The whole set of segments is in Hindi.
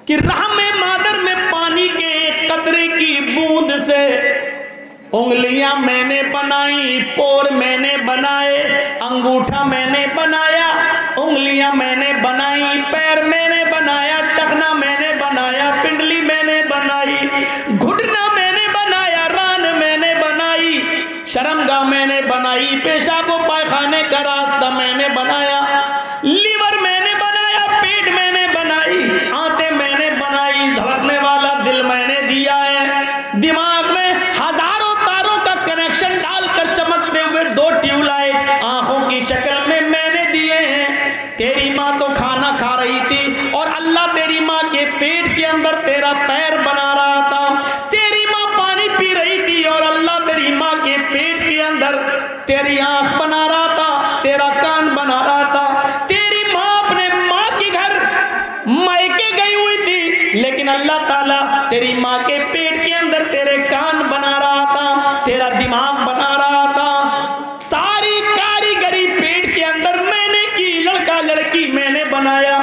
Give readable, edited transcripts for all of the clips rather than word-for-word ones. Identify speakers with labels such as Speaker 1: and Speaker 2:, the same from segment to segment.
Speaker 1: कि रहमे मादर में पानी के एक कतरे की बूंद से उंगलियां मैंने बनाई, पोर मैंने बनाए, अंगूठा मैंने बनाया, उंगलियां मैंने बनाई, पैर मैंने बनाया, टखना मैंने बनाया, पिंडली मैंने बनाई, घुटना मैंने बनाया, रान मैंने बनाई, शर्मगाह मैंने बनाई, पेशाब व पायखाने का रास्ता मैंने बनाया, लीवर मैंने बनाया, पेट मैंने बनाई, आंतें मैंने बनाई, धड़कने वाला दिल मैंने दिया है, दिमाग में हजारों तारों का कनेक्शन डालकर चमकते हुए 2 ट्यूबलाइट आंखों की शक्ल में मैंने दिए हैं। तेरी माँ तो खाना खा रही थी और अल्लाह तेरी माँ के पेट के अंदर तेरा पैर बना रहा था। तेरी माँ पानी पी रही थी और अल्लाह तेरी माँ के पेट के अंदर तेरी आंख बना रहा था, तेरा कान बना रहा था। तेरी माँ अपने माँ के घर मायके गई हुई थी, लेकिन अल्लाह ताला तेरी माँ के पेट के अंदर तेरे कान बना रहा था, तेरा दिमाग बना रहा था। सारी कारीगरी पेट के अंदर मैंने की, लड़का लड़की मैंने बनाया।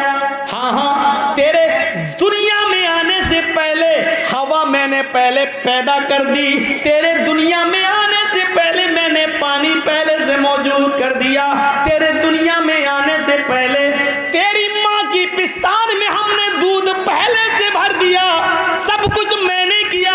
Speaker 1: हाँ हाँ, तेरे दुनिया में आने से पहले हवा मैंने पहले पैदा कर दी, तेरे दुनिया में आने से पहले मैंने पानी पहले से मौजूद कर दिया, तेरे दुनिया में आने से पहले तेरी माँ की पिस्तान में हमने दूध पहले से भर दिया। सब कुछ मैंने किया।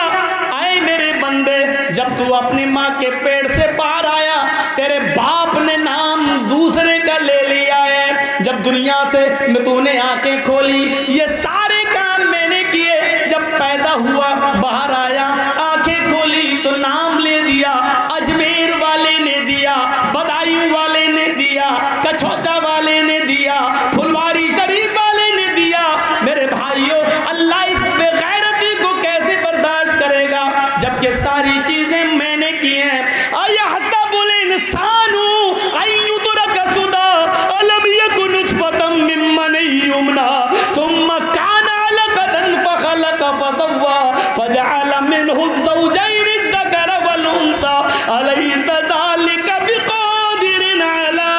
Speaker 1: आए मेरे बंदे, जब तू अपनी माँ के पेट से बाहर आया, तेरे बाप ने नाम दूसरे का ले लिया है। जब दुनिया से तूने आंखें खोली, ये सारे काम मैंने किए। जब पैदा हुआ, बाहर आया, आंखें खोली तो नाम ले दिया, अजमेर वाले ने दिया, बदायूं वाले ने दिया, कछोचा वाले ने दिया, फुलवारी शरीफ वाले ने दिया। मेरे भाइयों, अल्लाह इस बेगैरती को कैसे बर्दाश्त करेगा, जबकि सारी चीजें मैंने की हैं। अयहसबुल इंसानु अय्युतरक सुदा अलम यकुन नुतफतम मिन मनी युमना सुम्मा काना अलकतन फखलक फसव्वा फजअल मिनहु ज़ौजैन अज़्ज़करा वल उन्सा अलैसा ज़ालिका बिक़ादिरिन अला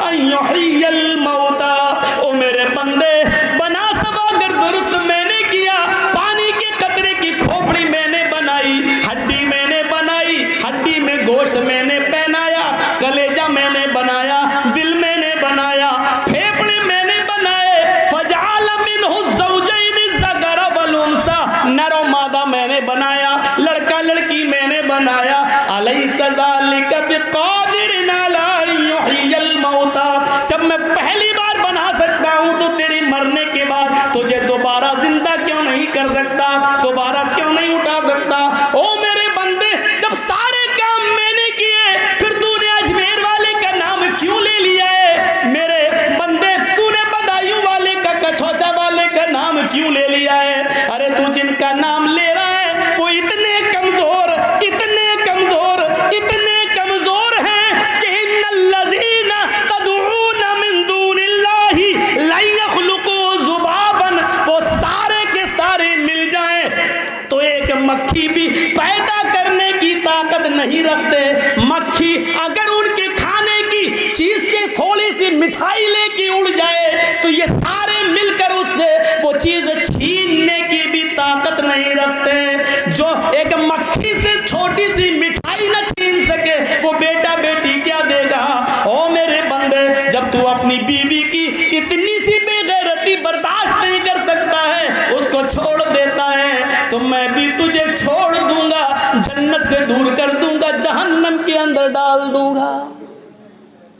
Speaker 1: अन युह्यियल मौता। ओ मेरे बंदे, बना सब अगर दुरुस्त मैंने किया। पानी के कतरे की खोपड़ी मैंने बनाई, हड्डी मैंने बनाई, हड्डी में गोश्त मैंने पहनाया, कलेजा मैंने बनाया, दिल मैंने बनाया, फेफड़े मैंने बनाए। फजअल मिनहु ज़ौजैन अज़्ज़करा वल उन्सा, नर और मादा मैंने बनाया, लड़का लड़की मैंने बनाया। अलैसा ज़ालिका बिक़ादिरिन अला अन युह्यियल मौता। जब मैं पहली बार बना सकता हूँ तो तेरी मरने के बाद तुझे दोबारा जिंदा क्यों नहीं कर सकता, दोबारा क्यों नहीं उठा सकता। ओ मेरे बंदे, जब सारे काम मैंने किए, फिर तूने अजमेर वाले का नाम क्यों ले लिया है? मेरे बंदे, तूने बदायूं वाले का, कछोचा वाले का नाम क्यों ले लिया है? अरे तू जिनका नाम ले रहा है वो इतने कमजोर, इतने कमजोर, इतने कमजोर हैं कि इन्नल्लज़ीना तदऊना मिन दूनिल्लाहि ला यख़्लुक़ू ज़ुबाबन, वो सारे के सारे मिल जाएं तो एक मक्खी भी पैदा करने की ताकत नहीं रखते। मक्खी अगर उनके खाने की चीज से थोड़ी सी मिठाई लेके उड़ जाए तो ये सारे मिलकर उससे वो चीज छीनने की भी ताकत नहीं रखते। जो एक मक्खी से छोटी सी मिठाई न छीन सके वो बेटा बेटी क्या देगा? ओ मेरे बंदे, जब तू अपनी बीवी की इतनी सी बेगैरती बर्दाश्त नहीं कर सकता है, उसको छोड़ देता है, तो मैं भी तुझे छोड़ दूंगा, जन्नत से दूर कर दूंगा, जहन्नम के अंदर डाल दूंगा।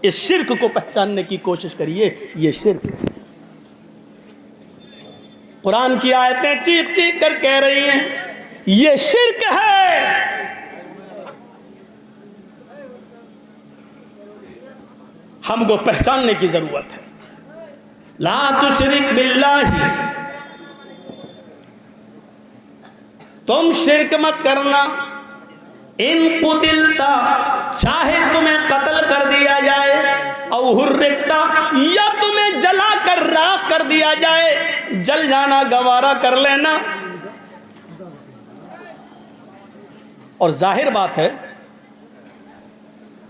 Speaker 1: इस शिर्क को पहचानने की कोशिश करिए। ये शिर्क, कुरान की आयतें चीख चीख कर कह रही हैं ये शिर्क है। हमको पहचानने की जरूरत है। ला तुशरिक बिल्लाहि, तुम शिर्क मत करना। इन कुतिलता, चाहे तुम्हें कत्ल कर दिया जाए, और हुर्रिकता, या तुम्हें जला कर राख कर दिया जाए, जल जाना गवारा कर लेना। और जाहिर बात है,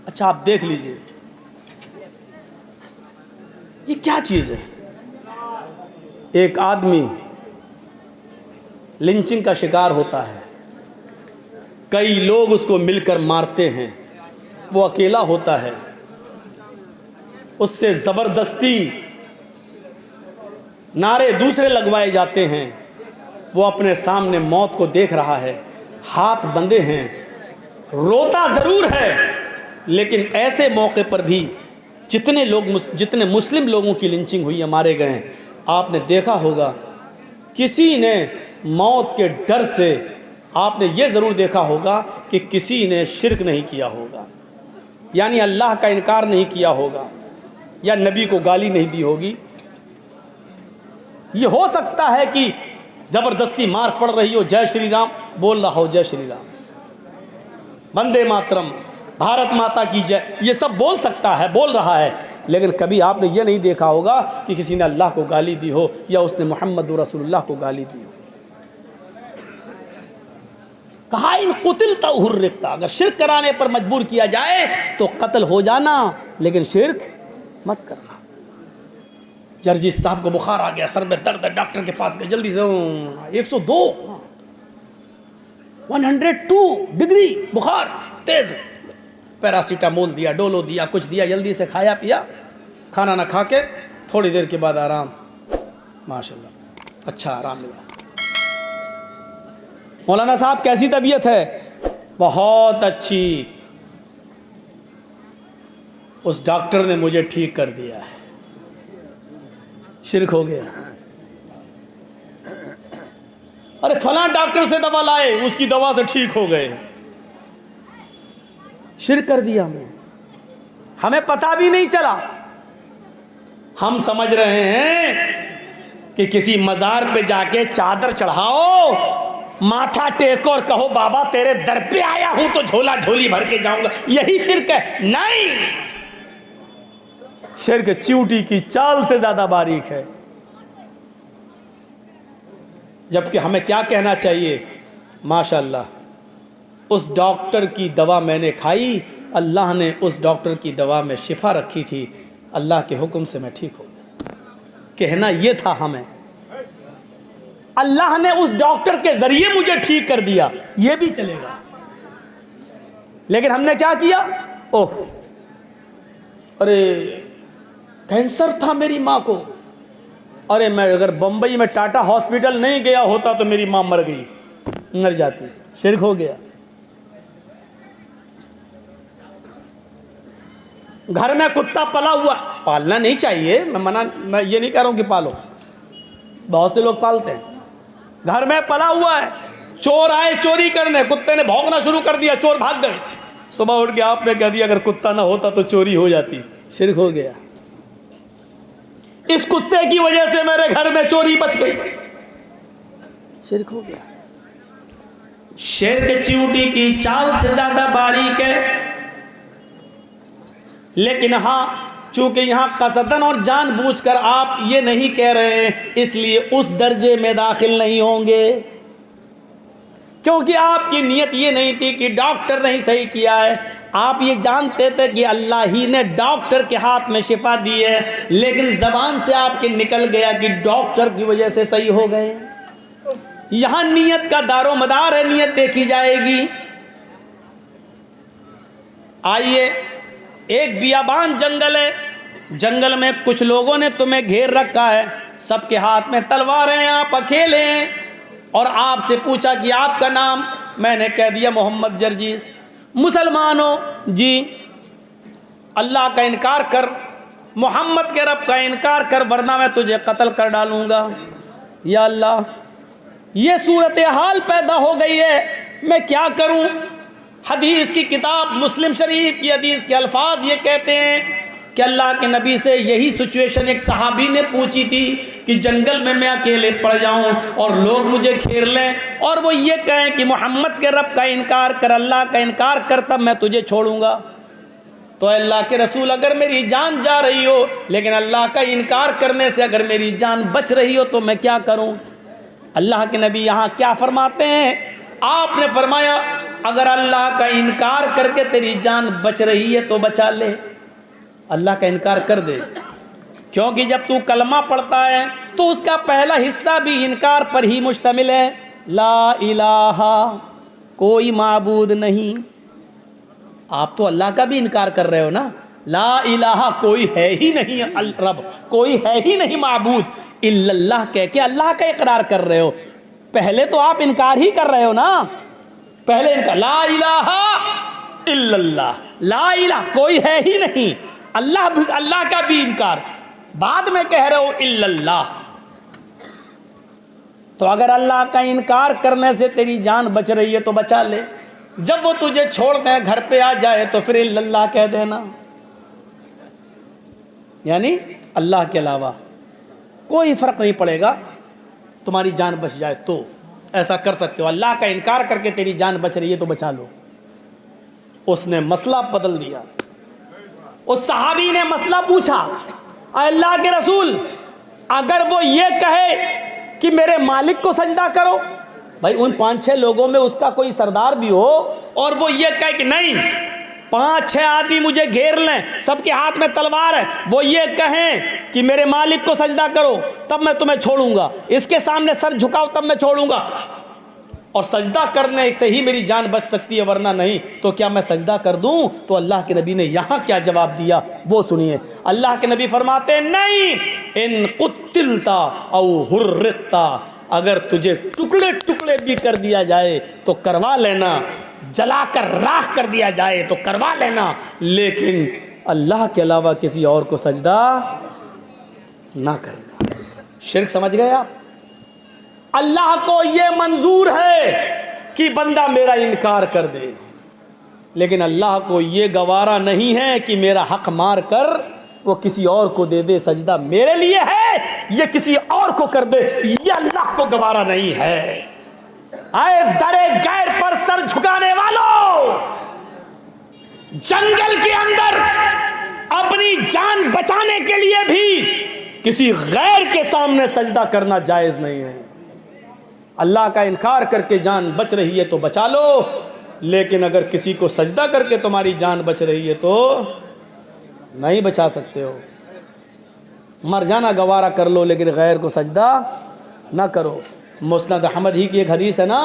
Speaker 1: अच्छा आप देख लीजिए ये क्या चीज है। एक आदमी लिंचिंग का शिकार होता है, कई लोग उसको मिलकर मारते हैं, वो अकेला होता है, उससे ज़बरदस्ती नारे दूसरे लगवाए जाते हैं, वो अपने सामने मौत को देख रहा है, हाथ बंधे हैं, रोता ज़रूर है, लेकिन ऐसे मौके पर भी जितने मुस्लिम लोगों की लिंचिंग हुई है, मारे गए हैं, आपने देखा होगा किसी ने मौत के डर से, आपने ये ज़रूर देखा होगा कि किसी ने शिर्क नहीं किया होगा, यानी अल्लाह का इनकार नहीं किया होगा या नबी को गाली नहीं दी होगी। ये हो सकता है कि ज़बरदस्ती मार पड़ रही हो, जय श्री राम बोल रहा हो, जय श्री राम, वंदे मातरम, भारत माता की जय, ये सब बोल सकता है, बोल रहा है, लेकिन कभी आपने ये नहीं देखा होगा कि किसी ने अल्लाह को गाली दी हो या उसने मोहम्मद रसूलुल्लाह को गाली दी हो। कहा इन कुतिल तहुर्रिकता, अगर शिर्क कराने पर मजबूर किया जाए तो कत्ल हो जाना, लेकिन शिर्क मत करना। जर्जिस साहब को बुखार आ गया, सर में दर्द है, डॉक्टर के पास गए, जल्दी से 102 102 डिग्री बुखार तेज, पैरासीटामोल दिया, डोलो दिया, कुछ दिया, जल्दी से खाया पिया, खाना ना खा के थोड़ी देर के बाद आराम, माशाल्लाह अच्छा आराम मिला। मौलाना साहब कैसी तबीयत है? बहुत अच्छी, उस डॉक्टर ने मुझे ठीक कर दिया है। शिर्क हो गया। अरे फलां डॉक्टर से दवा लाए, उसकी दवा से ठीक हो गए, शिर्क कर दिया हमने, हमें पता भी नहीं चला। हम समझ रहे हैं कि किसी मजार पे जाके चादर चढ़ाओ, माथा टेको और कहो बाबा तेरे दर पे आया हूं तो झोला झोली भर के जाऊंगा, यही शिर्क है? नहीं, शिर्क चींटी की चाल से ज्यादा बारीक है। जबकि हमें क्या कहना चाहिए, माशाअल्लाह उस डॉक्टर की दवा मैंने खाई, अल्लाह ने उस डॉक्टर की दवा में शिफा रखी थी, अल्लाह के हुक्म से मैं ठीक हो गया। कहना यह था हमें, अल्लाह ने उस डॉक्टर के जरिए मुझे ठीक कर दिया, यह भी चलेगा। लेकिन हमने क्या किया, ओह अरे कैंसर था मेरी माँ को, अरे मैं अगर बंबई में टाटा हॉस्पिटल नहीं गया होता तो मेरी माँ मर गई, मर जाती। शिर्क हो गया। घर में कुत्ता पला हुआ, पालना नहीं चाहिए, मैं ये नहीं कह रहा हूं कि पालो, बहुत से लोग पालते हैं। घर में पला हुआ है, चोर आए चोरी करने, कुत्ते ने भौंकना शुरू कर दिया, चोर भाग गए, सुबह उठ के आपने कह दिया अगर कुत्ता ना होता तो चोरी हो जाती। शिर्क हो गया। इस कुत्ते की वजह से मेरे घर में चोरी बच गई, शिर्क हो गया। शिर्क चींटी की चाल से ज्यादा बारीक है। लेकिन हाँ, चूंकि यहां कसदन और जानबूझकर आप ये नहीं कह रहे हैं, इसलिए उस दर्जे में दाखिल नहीं होंगे, क्योंकि आपकी नीयत ये नहीं थी कि डॉक्टर नहीं सही किया है, आप ये जानते थे कि अल्लाह ही ने डॉक्टर के हाथ में शिफा दी है, लेकिन जबान से आपके निकल गया कि डॉक्टर की वजह से सही हो गए। यहां नीयत का दारो मदार है, नीयत देखी जाएगी। आइए, एक बियाबान जंगल है, जंगल में कुछ लोगों ने तुम्हें घेर रखा है, सबके हाथ में तलवारें हैं, आप अकेले हैं, और आपसे पूछा कि आपका नाम, मैंने कह दिया मोहम्मद जर्जीस। मुसलमान हो जी, अल्लाह का इनकार कर, मोहम्मद के रब का इनकार कर, वरना मैं तुझे कत्ल कर डालूंगा। या अल्लाह, ये सूरत हाल पैदा हो गई है, मैं क्या करूं? हदीस की किताब मुस्लिम शरीफ की हदीस के अल्फाज ये कहते हैं कि अल्लाह के नबी से यही सिचुएशन एक सहाबी ने पूछी थी कि जंगल में मैं अकेले पड़ जाऊं और लोग मुझे घेर लें और वो ये कहें कि मोहम्मद के रब का इनकार कर, अल्लाह का इनकार कर, तब मैं तुझे छोड़ूंगा। तो अल्लाह के रसूल, अगर मेरी जान जा रही हो, लेकिन अल्लाह का इनकार करने से अगर मेरी जान बच रही हो तो मैं क्या करूं? अल्लाह के नबी यहाँ क्या फरमाते हैं? आपने फरमाया, अगर अल्लाह का इनकार करके तेरी जान बच रही है तो बचा ले, अल्लाह का इनकार कर दे, क्योंकि जब तू कलमा पढ़ता है तो उसका पहला हिस्सा भी इनकार पर ही मुश्तमिल है। ला इलाहा, कोई माबूद नहीं। आप तो अल्लाह का भी इनकार कर रहे हो ना। ला इलाहा, कोई है ही नहीं रब, कोई है ही नहीं माबूद, इल्लल्लाह कह के अल्लाह का इकरार कर रहे हो। पहले तो आप इनकार ही कर रहे हो ना, पहले इनकार, ला इलाहा इल्लल्लाह, ला इलाहा कोई है ही नहीं, अल्लाह का भी इनकार, बाद में कह रहे हो इल्लल्लाह। तो अगर अल्लाह का इनकार करने से तेरी जान बच रही है तो बचा ले, जब वो तुझे छोड़ दे घर पे आ जाए तो फिर इल्लल्लाह कह देना, यानी अल्लाह के अलावा कोई फर्क नहीं पड़ेगा, तुम्हारी जान बच जाए तो ऐसा कर सकते हो। अल्लाह का इनकार करके तेरी जान बच रही है तो बचा लो। उसने मसला बदल दिया। उस सहाबी ने मसला पूछा, अल्लाह के रसूल अगर वो ये कहे कि मेरे मालिक को सजदा करो, भाई उन 5-6 लोगों में उसका कोई सरदार भी हो और वो ये कहे कि नहीं 5-6 आदमी मुझे घेर लें, सबके हाथ में तलवार है, वो ये कहें कि मेरे मालिक को सजदा करो तब मैं तुम्हें छोड़ूंगा, इसके सामने सर झुकाओ तब मैं छोड़ूंगा, और सजदा करने से ही मेरी जान बच सकती है वरना नहीं, तो क्या मैं सजदा कर दूं? तो अल्लाह के नबी ने यहाँ क्या जवाब दिया वो सुनिए। अल्लाह के नबी फरमाते नहीं, इन कुत्तिलता औ हुर्रिता, अगर तुझे टुकड़े टुकड़े भी कर दिया जाए तो करवा लेना, जलाकर राख कर दिया जाए तो करवा लेना, लेकिन अल्लाह के अलावा किसी और को सजदा ना करना। शिर्क समझ गए आप? अल्लाह को ये मंजूर है कि बंदा मेरा इनकार कर दे, लेकिन अल्लाह को ये गवारा नहीं है कि मेरा हक मार कर वो किसी और को दे दे, सजदा मेरे लिए है ये किसी और को कर दे, ये अल्लाह को गवारा नहीं है। आए दरे गैर पर सर झुकाने वालों, जंगल के अंदर अपनी जान बचाने के लिए भी किसी गैर के सामने सजदा करना जायज नहीं है। अल्लाह का इनकार करके जान बच रही है तो बचा लो, लेकिन अगर किसी को सजदा करके तुम्हारी जान बच रही है तो नहीं बचा सकते हो। मर जाना गवारा कर लो, लेकिन गैर को सजदा ना करो। मुस्नद अहमद ही की एक हदीस है ना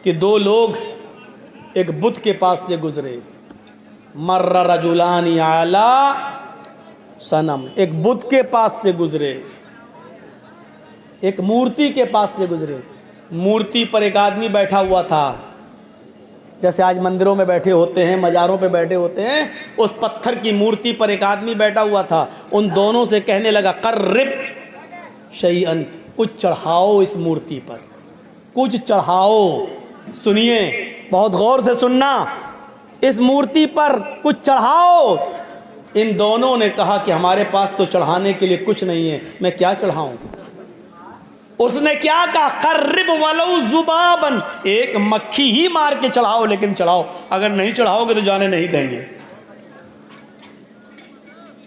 Speaker 1: कि 2 लोग एक बुत के पास से गुजरे, मर्रा रजुलानी आला सनम, एक बुत के पास से गुजरे, एक मूर्ति के पास से गुजरे। मूर्ति पर एक आदमी बैठा हुआ था, जैसे आज मंदिरों में बैठे होते हैं, मज़ारों पे बैठे होते हैं, उस पत्थर की मूर्ति पर एक आदमी बैठा हुआ था। उन दोनों से कहने लगा, कर्रिब शैअन, कुछ चढ़ाओ इस मूर्ति पर, कुछ चढ़ाओ। सुनिए, बहुत गौर से सुनना, इस मूर्ति पर कुछ चढ़ाओ। इन दोनों ने कहा कि हमारे पास तो चढ़ाने के लिए कुछ नहीं है, मैं क्या चढ़ाऊं? उसने क्या कहा, कर्रिब वलो जुबाबन, एक मक्खी ही मार के चढ़ाओ, लेकिन चढ़ाओ, अगर नहीं चढ़ाओगे तो जाने नहीं देंगे।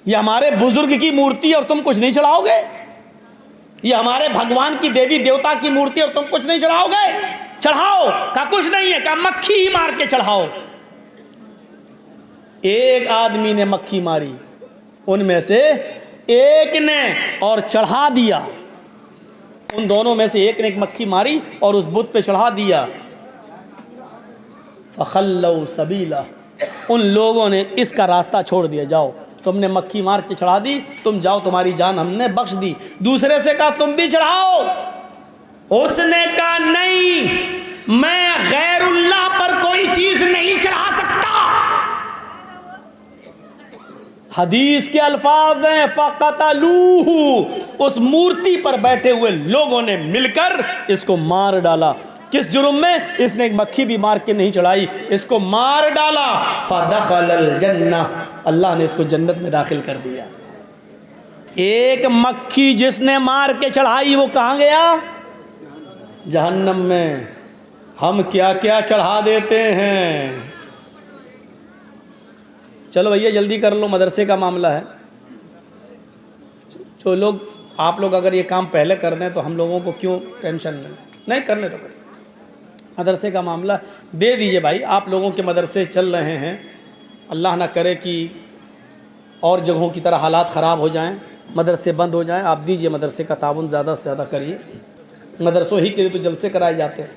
Speaker 1: ये हमारे बुजुर्ग की मूर्ति और तुम कुछ नहीं चढ़ाओगे? ये हमारे भगवान की देवी देवता की मूर्ति और तुम कुछ नहीं चढ़ाओगे? चढ़ाओ। का कुछ नहीं है, का मक्खी ही मार के चढ़ाओ। एक आदमी ने मक्खी मारी, उनमें से एक ने और चढ़ा दिया। उन दोनों में से एक ने एक मक्खी मारी और उस बुत पे चढ़ा दिया। फखल्लौ सबीला, उन लोगों ने इसका रास्ता छोड़ दिया, जाओ तुमने मक्खी मार के चढ़ा दी, तुम जाओ, तुम्हारी जान हमने बख्श दी। दूसरे से कहा तुम भी चढ़ाओ। उसने कहा नहीं, मैं गैरुल्लाह पर कोई चीज नहीं चढ़ा सकता। हदीस के अल्फाज हैं, फ़क़तलूहु, उस मूर्ति पर बैठे हुए लोगों ने मिलकर इसको मार डाला। किस जुर्म में? इसने एक मक्खी भी मार के नहीं चढ़ाई, इसको मार डाला। फ़दख़लल जन्नह, अल्लाह ने इसको जन्नत में दाखिल कर दिया। एक मक्खी जिसने मार के चढ़ाई वो कहाँ गया? जहन्नम में। हम क्या क्या चढ़ा देते हैं। चलो भैया जल्दी कर लो, मदरसे का मामला है। जो लोग, आप लोग अगर ये काम पहले कर दें तो हम लोगों को क्यों टेंशन नहीं करने तो करें। मदरसे का मामला दे दीजिए भाई, आप लोगों के मदरसे चल रहे हैं, अल्लाह ना करे कि और जगहों की तरह हालात ख़राब हो जाएं, मदरसे बंद हो जाएं। आप दीजिए, मदरसे का ताउन ज़्यादा से ज़्यादा करिए। मदरसों ही के लिए तो जलसे कराए जाते हैं।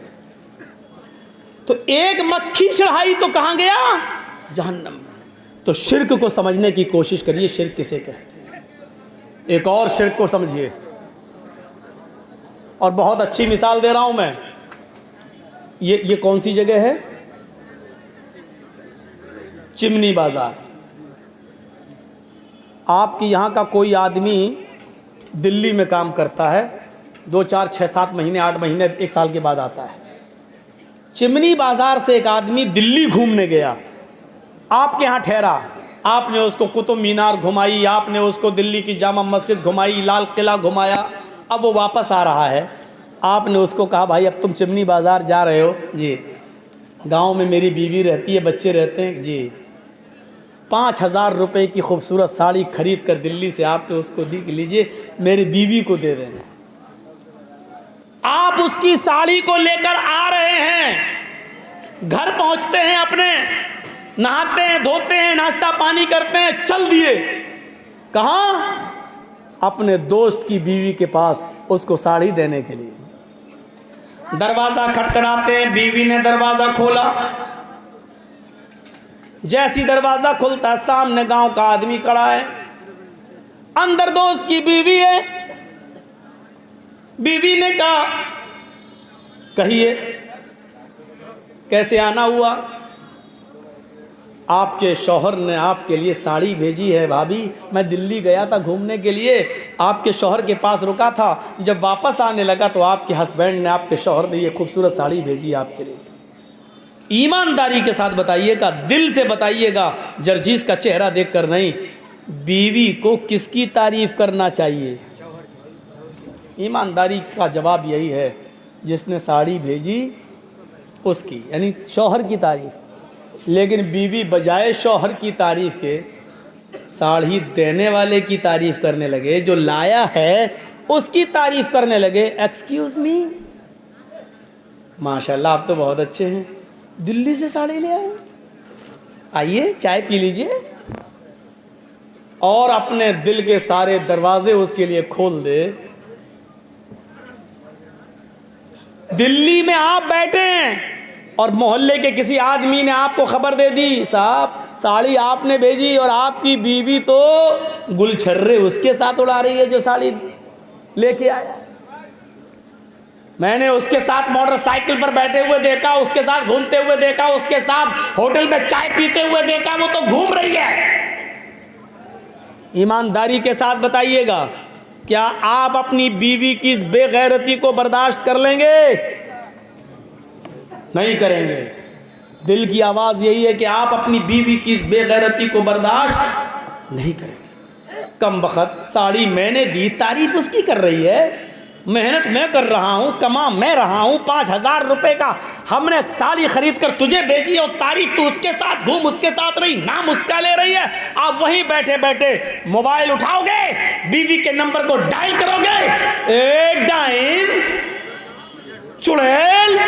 Speaker 1: तो एक मक्खी चढ़ाई तो कहाँ गया? जहन्नम में। तो शिर्क को समझने की कोशिश करिए, शिर्क किसे कहते हैं। एक और शिर्क को समझिए, और बहुत अच्छी मिसाल दे रहा हूं मैं। ये कौन सी जगह है? चिमनी बाजार। आपके यहाँ का कोई आदमी दिल्ली में काम करता है, 2, 4, 6, 7 महीने, 8 महीने, 1 साल के बाद आता है। चिमनी बाजार से एक आदमी दिल्ली घूमने गया, आपके यहाँ ठहरा, आपने उसको कुतुब मीनार घुमाई, आपने उसको दिल्ली की जामा मस्जिद घुमाई, लाल किला घुमाया। अब वो वापस आ रहा है, आपने उसको कहा भाई अब तुम चिमनी बाजार जा रहे हो? जी। गांव में मेरी बीवी रहती है, बच्चे रहते हैं। जी। 5,000 रुपये की खूबसूरत साड़ी खरीद कर दिल्ली से आपने उसको दी कि लीजिए मेरी बीवी को दे देना। आप उसकी साड़ी को लेकर आ रहे हैं, घर पहुंचते हैं, अपने नहाते हैं, धोते हैं, नाश्ता पानी करते हैं, चल दिए कहाँ? अपने दोस्त की बीवी के पास उसको साड़ी देने के लिए। दरवाजा खटखटाते हैं, बीवी ने दरवाजा खोला। जैसी दरवाजा खुलता, सामने गांव का आदमी खड़ा है, अंदर दोस्त की बीवी है। बीवी ने कहा कहिए कैसे आना हुआ? आपके शौहर ने आपके लिए साड़ी भेजी है भाभी, मैं दिल्ली गया था घूमने के लिए, आपके शौहर के पास रुका था, जब वापस आने लगा तो आपके हस्बैंड ने, आपके शौहर ने ये खूबसूरत साड़ी भेजी आपके लिए। ईमानदारी के साथ बताइएगा, दिल से बताइएगा, जर्जीस का चेहरा देखकर नहीं। बीवी को किसकी तारीफ करना चाहिए? ईमानदारी का जवाब यही है, जिसने साड़ी भेजी उसकी, यानी शौहर की तारीफ। लेकिन बीवी बजाय शौहर की तारीफ के साड़ी देने वाले की तारीफ करने लगे, जो लाया है उसकी तारीफ करने लगे। एक्सक्यूज मी, माशाल्लाह आप तो बहुत अच्छे हैं, दिल्ली से साड़ी ले आए, आइए चाय पी लीजिए। और अपने दिल के सारे दरवाजे उसके लिए खोल दे। दिल्ली में आप बैठे हैं और मोहल्ले के किसी आदमी ने आपको खबर दे दी, साहब साड़ी आपने भेजी, और आपकी बीवी तो गुलछर्रे उसके साथ उड़ा रही है जो साड़ी लेके आया। मैंने उसके साथ मोटरसाइकिल पर बैठे हुए देखा, उसके साथ घूमते हुए देखा, उसके साथ होटल में चाय पीते हुए देखा, वो तो घूम रही है। ईमानदारी के साथ बताइएगा, क्या आप अपनी बीवी की इस बेगैरती को बर्दाश्त कर लेंगे? नहीं करेंगे। दिल की आवाज़ यही है कि आप अपनी बीवी की इस बेगैरती को बर्दाश्त नहीं करेंगे। कम बखत साड़ी मैंने दी, तारीफ उसकी कर रही है, मेहनत मैं कर रहा हूँ, कमा मैं रहा हूँ, 5,000 रुपये का हमने साड़ी खरीद कर तुझे भेजी और तारीफ तू उसके साथ घूम उसके साथ रही, नाम उसका ले रही है। आप वहीं बैठे बैठे मोबाइल उठाओगे, बीवी के नंबर को डायल करोगे, एक डायल चुड़ैल,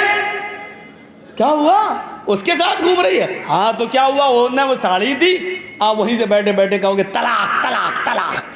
Speaker 1: क्या हुआ? उसके साथ घूम रही है। हाँ तो क्या हुआ? वो साड़ी दी, आप वहीं से बैठे बैठे कहोगे तलाक तलाक तलाक।